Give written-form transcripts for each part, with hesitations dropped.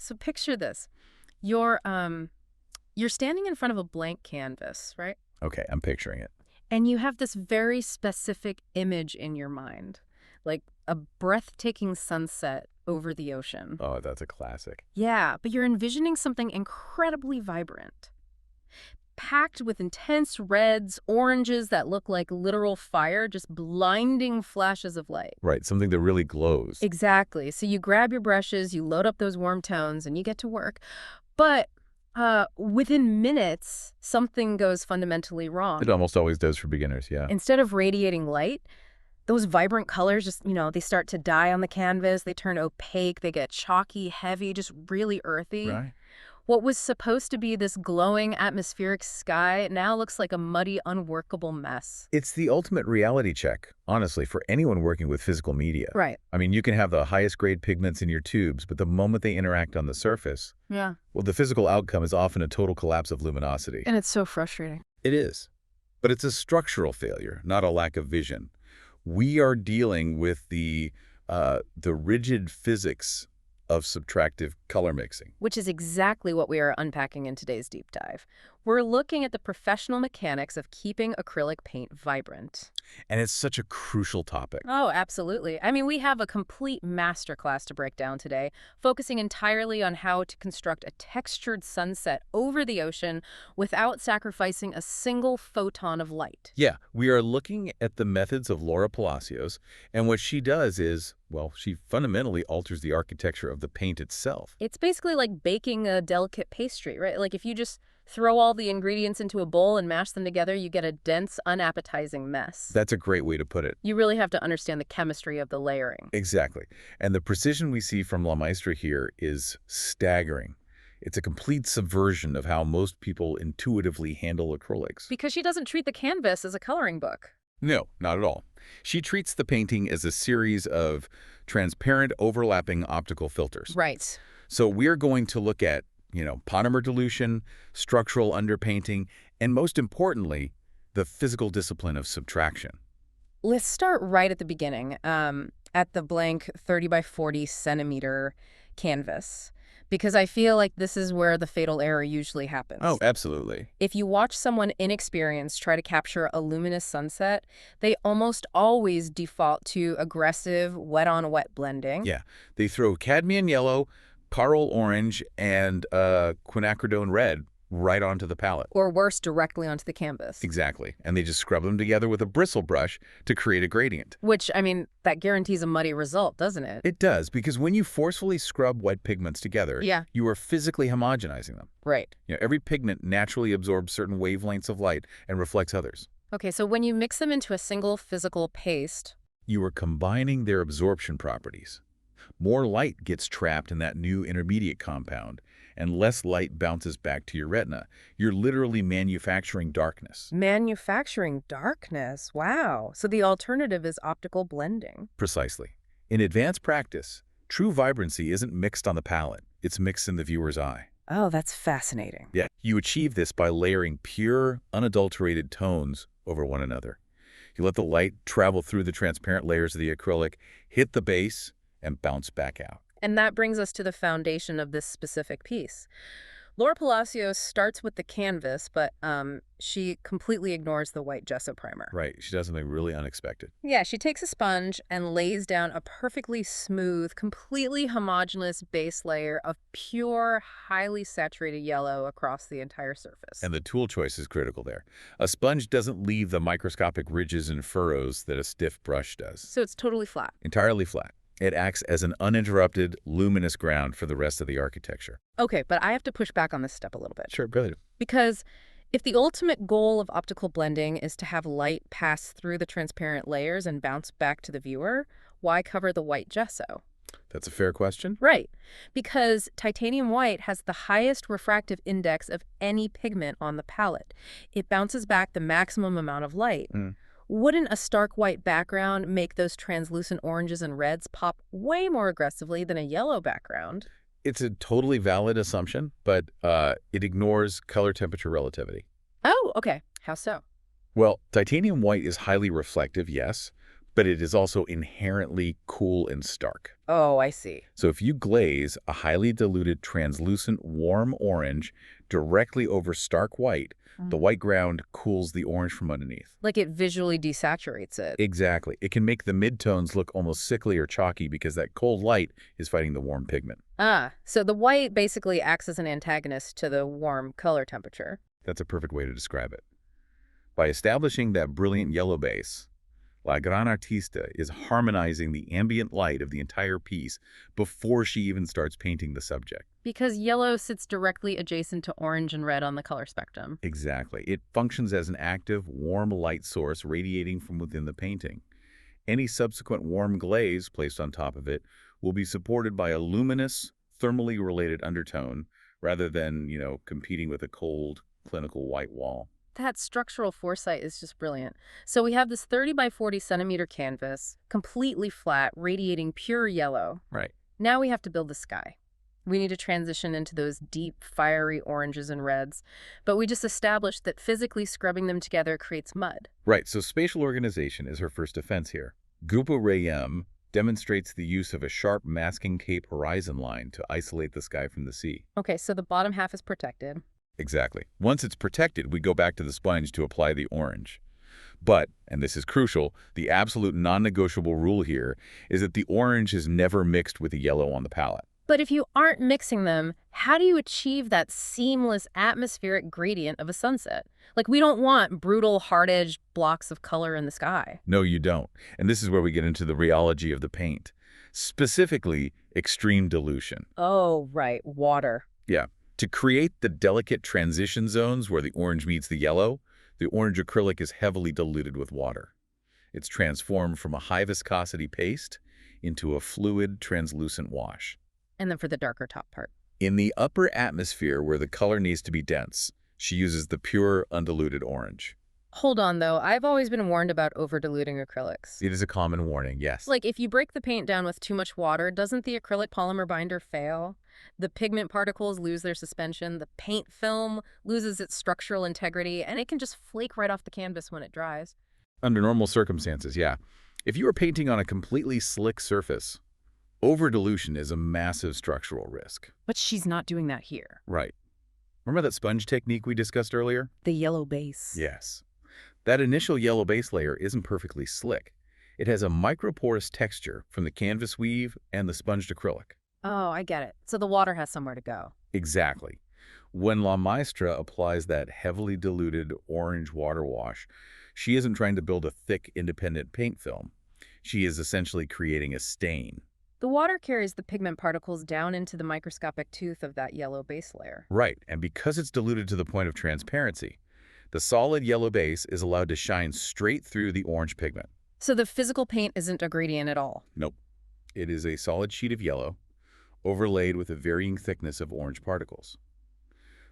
So picture this. You're standing in front of a blank canvas, right? Okay, I'm picturing it. And you have this very specific image in your mind, like a breathtaking sunset over the ocean. Oh, that's a classic. Yeah, but you're envisioning something incredibly vibrant, packed with intense reds, oranges that look like literal fire, just blinding flashes of light. Right, something that really glows. Exactly. So you grab your brushes, you load up those warm tones, and you get to work. But within minutes, something goes fundamentally It wrong. almost always does for beginners, yeah. Instead of radiating light, those vibrant colors just, they start to die on the canvas. They turn opaque. They get chalky, heavy, just really earthy. Right. What was supposed to be this glowing atmospheric sky now looks like a muddy, unworkable mess. It's the ultimate reality check, honestly, for anyone working with physical media. Right. I mean, you can have the highest grade pigments in your tubes, but the moment they interact on the surface, Yeah. well, the physical outcome is often a total collapse of luminosity. And it's so frustrating. It is. But it's a structural failure, not a lack of vision. We are dealing with the rigid physics of subtractive color mixing. Which is exactly what we are unpacking in today's deep dive. We're looking at the professional mechanics of keeping acrylic paint vibrant. And it's such a crucial topic. Oh, absolutely. I mean, we have a complete masterclass to break down today, focusing entirely on how to construct a textured sunset over the ocean without sacrificing a single photon of light. Yeah, we are looking at the methods of Laura Palacios, and what she does is, well, she fundamentally alters the architecture of the paint itself. It's basically like baking a delicate pastry, right? Like if you just throw all the ingredients into a bowl and mash them together, you get a dense, unappetizing mess. That's a great way to put it. You really have to understand the chemistry of the layering. Exactly. And the precision we see from La Maestra here is staggering. It's a complete subversion of how most people intuitively handle acrylics. Because she doesn't treat the canvas as a coloring book. No, not at all. She treats the painting as a series of transparent, overlapping optical filters. Right. So we're going to look at, polymer dilution, structural underpainting, and most importantly, the physical discipline of subtraction. Let's start right at the beginning, at the blank 30 by 40 centimeter canvas, because I feel like this is where the fatal error usually happens. Oh, absolutely. If you watch someone inexperienced try to capture a luminous sunset, they almost always default to aggressive wet-on-wet blending. Yeah, they throw cadmium yellow, coral orange, and quinacridone red right onto the palette. Or worse, directly onto the canvas. Exactly. And they just scrub them together with a bristle brush to create a gradient. Which, I mean, that guarantees a muddy result, doesn't it? It does, because when you forcefully scrub wet pigments together, Yeah. you are physically homogenizing them. Right. Every pigment naturally absorbs certain wavelengths of light and reflects others. Okay, so when you mix them into a single physical paste, You are combining their absorption properties. More light gets trapped in that new intermediate compound, and less light bounces back to your retina. You're literally manufacturing darkness. manufacturing darkness. Wow. So the alternative is optical blending. Precisely. In advanced practice, true vibrancy isn't mixed on the palette. It's mixed in the viewer's eye. Oh, that's fascinating. Yeah, you achieve this by layering pure, unadulterated tones over one another. You let the light travel through the transparent layers of the acrylic, hit the base, and bounce back out. And that brings us to the foundation of this specific piece. Laura Palacios starts with the canvas, but she completely ignores the white gesso primer. Right, she does something really unexpected. Yeah, she takes a sponge and lays down a perfectly smooth, completely homogeneous base layer of pure, highly saturated yellow across the entire surface. And the tool choice is critical there. A sponge doesn't leave the microscopic ridges and furrows that a stiff brush does. So it's totally flat. Entirely flat. It acts as an uninterrupted, luminous ground for the rest of the architecture. Okay, but I have to push back on this step a little bit. Sure, go ahead. Because if the ultimate goal of optical blending is to have light pass through the transparent layers and bounce back to the viewer, why cover the white gesso? That's a fair question. Right, because titanium white has the highest refractive index of any pigment on the palette. It bounces back the maximum amount of light. Wouldn't a stark white background make those translucent oranges and reds pop way more aggressively than a yellow background? It's a totally valid assumption, but it ignores color temperature relativity. Oh, okay. How so? Well, titanium white is highly reflective, yes, but it is also inherently cool and stark. Oh, I see. So if you glaze a highly diluted translucent warm orange directly over stark white, the white ground cools the orange from underneath. Like it visually desaturates it. Exactly. It can make the midtones look almost sickly or chalky because that cold light is fighting the warm pigment. So the white basically acts as an antagonist to the warm color temperature. That's a perfect way to describe it. By establishing that brilliant yellow base, La Gran Artista is harmonizing the ambient light of the entire piece before she even starts painting the subject. Because yellow sits directly adjacent to orange and red on the color spectrum. Exactly. It functions as an active, warm light source radiating from within the painting. Any subsequent warm glaze placed on top of it will be supported by a luminous, thermally related undertone rather than, competing with a cold, clinical white wall. That structural foresight is just brilliant. So we have this 30 by 40 centimeter canvas, completely flat, radiating pure yellow. Right. Now we have to build the sky. We need to transition into those deep, fiery oranges and reds. But we just established that physically scrubbing them together creates mud. Right, so spatial organization is her first defense here. Grupo Rayem demonstrates the use of a sharp masking cape horizon line to isolate the sky from the sea. Okay, so the bottom half is protected. Exactly. Once it's protected, we go back to the sponge to apply the orange. But, and this is crucial, the absolute non-negotiable rule here is that the orange is never mixed with the yellow on the palette. But if you aren't mixing them, how do you achieve that seamless atmospheric gradient of a sunset? Like, we don't want brutal, hard-edged blocks of color in the sky. No, you don't. And this is where we get into the rheology of the paint. Specifically, extreme dilution. Oh, right, water. Yeah. To create the delicate transition zones where the orange meets the yellow, the orange acrylic is heavily diluted with water. It's transformed from a high viscosity paste into a fluid, translucent wash. And then for the darker top part. In the upper atmosphere where the color needs to be dense, she uses the pure, undiluted orange. Hold on, though. I've always been warned about over-diluting acrylics. It is a common warning, yes. Like, if you break the paint down with too much water, doesn't the acrylic polymer binder fail? The pigment particles lose their suspension, the paint film loses its structural integrity, and it can just flake right off the canvas when it dries. Under normal circumstances, yeah. If you are painting on a completely slick surface, over-dilution is a massive structural risk. But she's not doing that here. Right. Remember that sponge technique we discussed earlier? The yellow base. Yes. That initial yellow base layer isn't perfectly slick. It has a microporous texture from the canvas weave and the sponged acrylic. Oh, I get it. So the water has somewhere to go. Exactly. When La Maestra applies that heavily diluted orange water wash, she isn't trying to build a thick, independent paint film. She is essentially creating a stain. The water carries the pigment particles down into the microscopic tooth of that yellow base layer. Right, and because it's diluted to the point of transparency, the solid yellow base is allowed to shine straight through the orange pigment. So the physical paint isn't a gradient at all? Nope. It is a solid sheet of yellow, overlaid with a varying thickness of orange particles.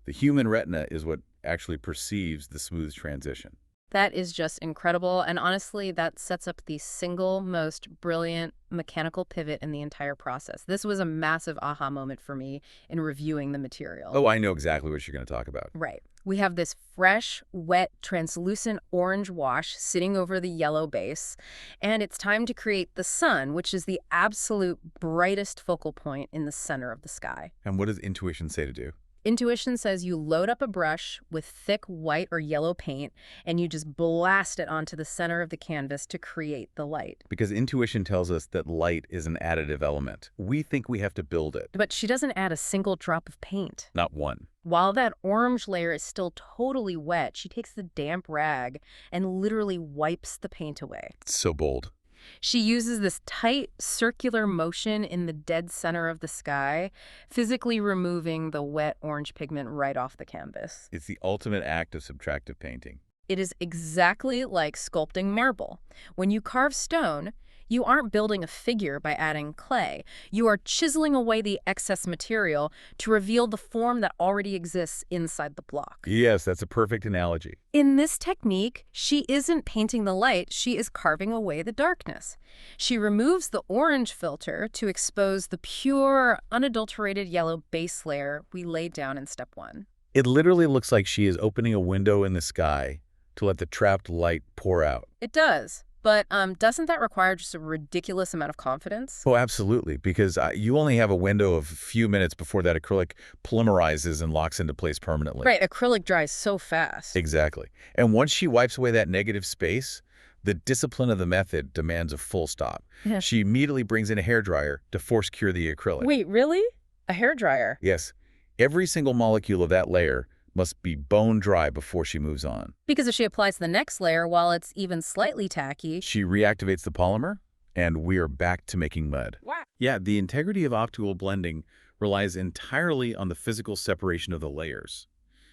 The human retina is what actually perceives the smooth transition. That is just incredible, and honestly, that sets up the single most brilliant mechanical pivot in the entire process. This was a massive aha moment for me in reviewing the material. Oh, I know exactly what you're going to talk about. Right. We have this fresh, wet, translucent orange wash sitting over the yellow base, and it's time to create the sun, which is the absolute brightest focal point in the center of the sky. And what does intuition say to do? Intuition says you load up a brush with thick white or yellow paint and you just blast it onto the center of the canvas to create the light. Because intuition tells us that light is an additive element. We think we have to build it. But she doesn't add a single drop of paint. Not one. While that orange layer is still totally wet, she takes the damp rag and literally wipes the paint away. It's so bold. She uses this tight, circular motion in the dead center of the sky, physically removing the wet orange pigment right off the canvas. It's the ultimate act of subtractive painting. It is exactly like sculpting marble. When you carve stone, you aren't building a figure by adding clay. You are chiseling away the excess material to reveal the form that already exists inside the block. Yes, that's a perfect analogy. In this technique, she isn't painting the light, she is carving away the darkness. She removes the orange filter to expose the pure, unadulterated yellow base layer we laid down in step 1. It literally looks like she is opening a window in the sky to let the trapped light pour out. It does. But doesn't that require just a ridiculous amount of confidence? Oh, absolutely, because you only have a window of a few minutes before that acrylic polymerizes and locks into place permanently. Right, acrylic dries so fast. Exactly. And once she wipes away that negative space, the discipline of the method demands a full stop. Yeah. She immediately brings in a hairdryer to force cure the acrylic. Wait, really? A hairdryer? Yes. Every single molecule of that layer must be bone dry before she moves on. Because if she applies the next layer while it's even slightly tacky... She reactivates the polymer, and we are back to making mud. Wow. Yeah, the integrity of optical blending relies entirely on the physical separation of the layers.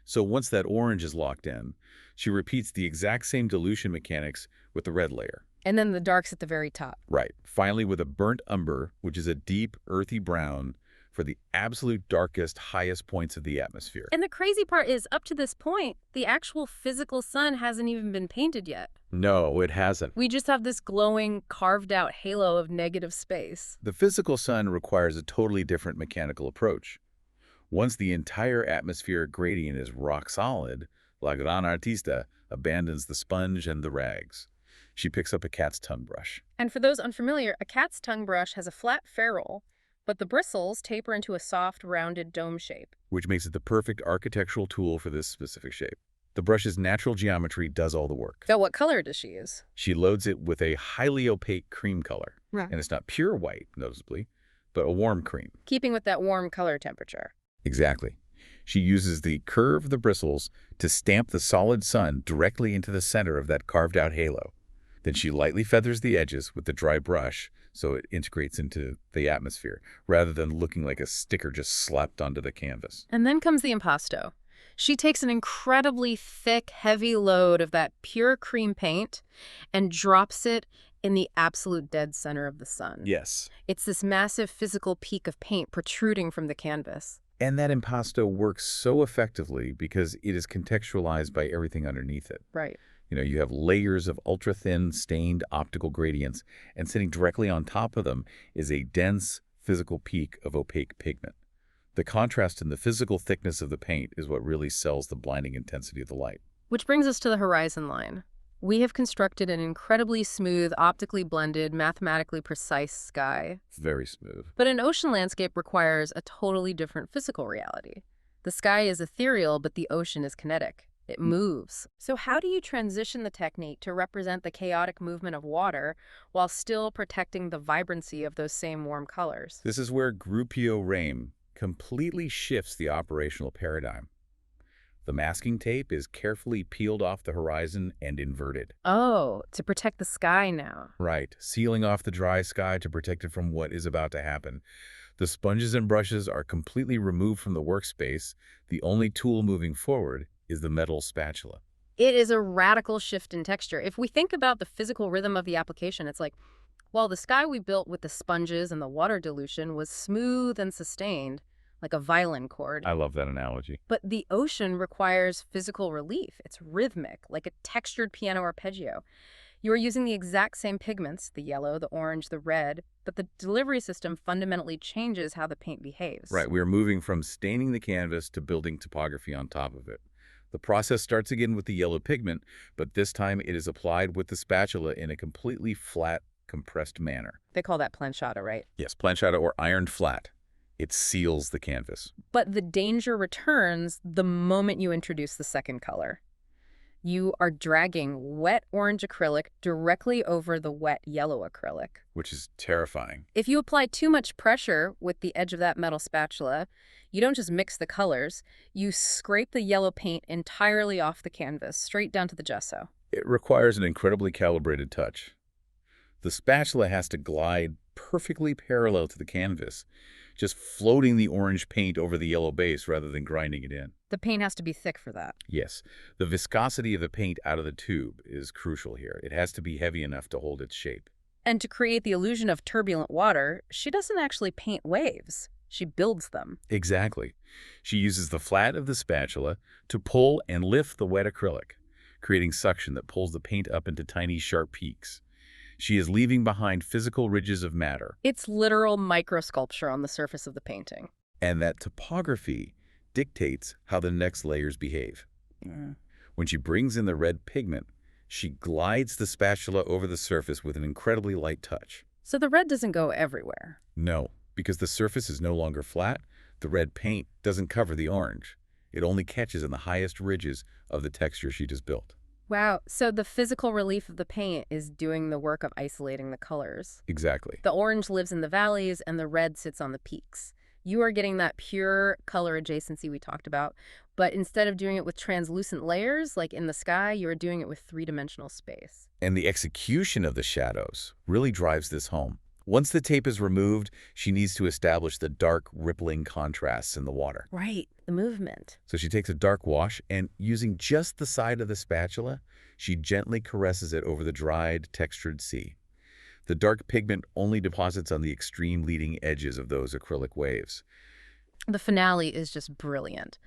So once that orange is locked in, she repeats the exact same dilution mechanics with the red layer. And then the darks at the very top. Right. Finally, with a burnt umber, which is a deep, earthy brown, for the absolute darkest, highest points of the atmosphere. And the crazy part is, up to this point, the actual physical sun hasn't even been painted yet. No, it hasn't. We just have this glowing, carved-out halo of negative space. The physical sun requires a totally different mechanical approach. Once the entire atmospheric gradient is rock solid, La Gran Artista abandons the sponge and the rags. She picks up a cat's tongue brush. And for those unfamiliar, a cat's tongue brush has a flat ferrule, but the bristles taper into a soft, rounded dome shape. Which makes it the perfect architectural tool for this specific shape. The brush's natural geometry does all the work. So what color does she use? She loads it with a highly opaque cream color. Right. And it's not pure white, noticeably, but a warm cream. Keeping with that warm color temperature. Exactly. She uses the curve of the bristles to stamp the solid sun directly into the center of that carved-out halo. Then she lightly feathers the edges with the dry brush so it integrates into the atmosphere, rather than looking like a sticker just slapped onto the canvas. And then comes the impasto. She takes an incredibly thick, heavy load of that pure cream paint and drops it in the absolute dead center of the sun. Yes. It's this massive physical peak of paint protruding from the canvas. And that impasto works so effectively because it is contextualized by everything underneath it. Right. You know, you have layers of ultra-thin stained optical gradients, and sitting directly on top of them is a dense physical peak of opaque pigment. The contrast in the physical thickness of the paint is what really sells the blinding intensity of the light. Which brings us to the horizon line. We have constructed an incredibly smooth, optically blended, mathematically precise sky. Very smooth. But an ocean landscape requires a totally different physical reality. The sky is ethereal, but the ocean is kinetic. It moves. So how do you transition the technique to represent the chaotic movement of water while still protecting the vibrancy of those same warm colors? This is where Gruppio Rame completely shifts the operational paradigm. The masking tape is carefully peeled off the horizon and inverted. Oh, to protect the sky now. Right, sealing off the dry sky to protect it from what is about to happen. The sponges and brushes are completely removed from the workspace. The only tool moving forward is the metal spatula. It is a radical shift in texture. If we think about the physical rhythm of the application, it's like, well, the sky we built with the sponges and the water dilution was smooth and sustained, like a violin chord. I love that analogy. But the ocean requires physical relief. It's rhythmic, like a textured piano arpeggio. You are using the exact same pigments, the yellow, the orange, the red, but the delivery system fundamentally changes how the paint behaves. Right, we are moving from staining the canvas to building topography on top of it. The process starts again with the yellow pigment, but this time it is applied with the spatula in a completely flat, compressed manner. They call that planchata, right? Yes, planchata or ironed flat. It seals the canvas. But the danger returns the moment you introduce the second color. You are dragging wet orange acrylic directly over the wet yellow acrylic. Which is terrifying. If you apply too much pressure with the edge of that metal spatula, you don't just mix the colors, you scrape the yellow paint entirely off the canvas, straight down to the gesso. It requires an incredibly calibrated touch. The spatula has to glide perfectly parallel to the canvas, just floating the orange paint over the yellow base rather than grinding it in. The paint has to be thick for that. Yes, the viscosity of the paint out of the tube is crucial here. It has to be heavy enough to hold its shape. And to create the illusion of turbulent water, she doesn't actually paint waves. She builds them. Exactly. She uses the flat of the spatula to pull and lift the wet acrylic, creating suction that pulls the paint up into tiny, sharp peaks. She is leaving behind physical ridges of matter. It's literal microsculpture on the surface of the painting. And that topography dictates how the next layers behave. When she brings in the red pigment, She glides the spatula over the surface with an incredibly light touch. So the red doesn't go everywhere. No, because the surface is no longer flat, the red paint doesn't cover the orange. It only catches in the highest ridges of the texture she just built. Wow, so the physical relief of the paint is doing the work of isolating the colors. Exactly. The orange lives in the valleys and the red sits on the peaks. You are getting that pure color adjacency we talked about, but instead of doing it with translucent layers, like in the sky, you are doing it with three-dimensional space. And the execution of the shadows really drives this home. Once the tape is removed, she needs to establish the dark, rippling contrasts in the water. Right, the movement. So she takes a dark wash and, using just the side of the spatula, she gently caresses it over the dried, textured sea. The dark pigment only deposits on the extreme leading edges of those acrylic waves. The finale is just brilliant.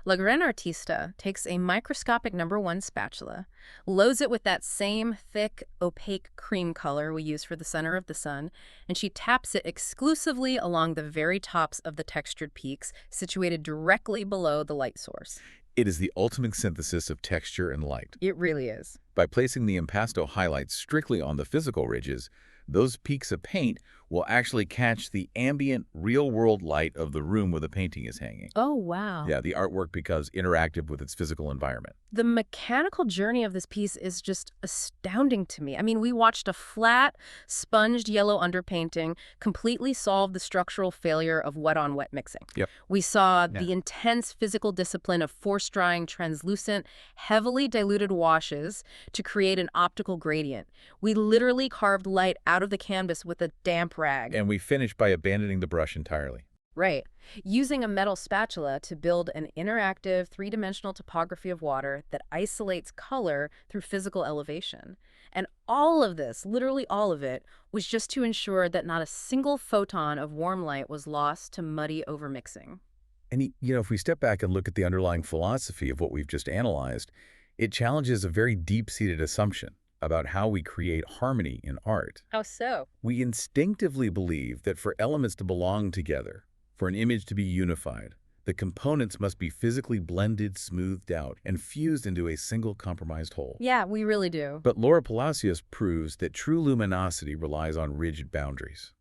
La Gran Artista takes a microscopic #1 spatula, loads it with that same thick, opaque cream color we use for the center of the sun, and she taps it exclusively along the very tops of the textured peaks, situated directly below the light source. It is the ultimate synthesis of texture and light. It really is. By placing the impasto highlights strictly on the physical ridges, those peaks of paint will actually catch the ambient, real-world light of the room where the painting is hanging. Oh, wow. Yeah, the artwork becomes interactive with its physical environment. The mechanical journey of this piece is just astounding to me. I mean, we watched a flat, sponged yellow underpainting completely solve the structural failure of wet-on-wet mixing. Yep. We saw Yeah. the intense physical discipline of force-drying translucent, heavily diluted washes to create an optical gradient. We literally carved light out of the canvas with a damp rag. And we finish by abandoning the brush entirely. Right. Using a metal spatula to build an interactive, three-dimensional topography of water that isolates color through physical elevation. And all of this, literally all of it, was just to ensure that not a single photon of warm light was lost to muddy overmixing. And, if we step back and look at the underlying philosophy of what we've just analyzed, it challenges a very deep-seated assumption about how we create harmony in art. How so? We instinctively believe that for elements to belong together, for an image to be unified, the components must be physically blended, smoothed out, and fused into a single compromised whole. Yeah, we really do. But Laura Palacios proves that true luminosity relies on rigid boundaries.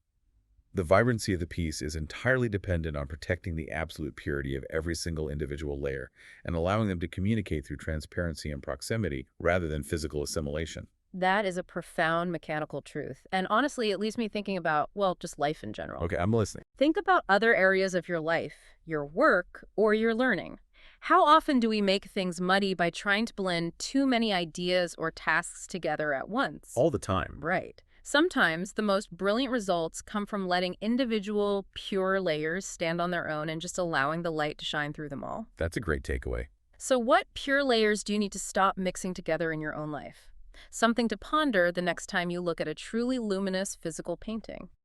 The vibrancy of the piece is entirely dependent on protecting the absolute purity of every single individual layer and allowing them to communicate through transparency and proximity rather than physical assimilation. That is a profound mechanical truth. And honestly, it leaves me thinking about, well, just life in general. Okay, I'm listening. Think about other areas of your life, your work, or your learning. How often do we make things muddy by trying to blend too many ideas or tasks together at once? All the time. Right. Sometimes the most brilliant results come from letting individual, pure layers stand on their own and just allowing the light to shine through them all. That's a great takeaway. So what pure layers do you need to stop mixing together in your own life? Something to ponder the next time you look at a truly luminous physical painting.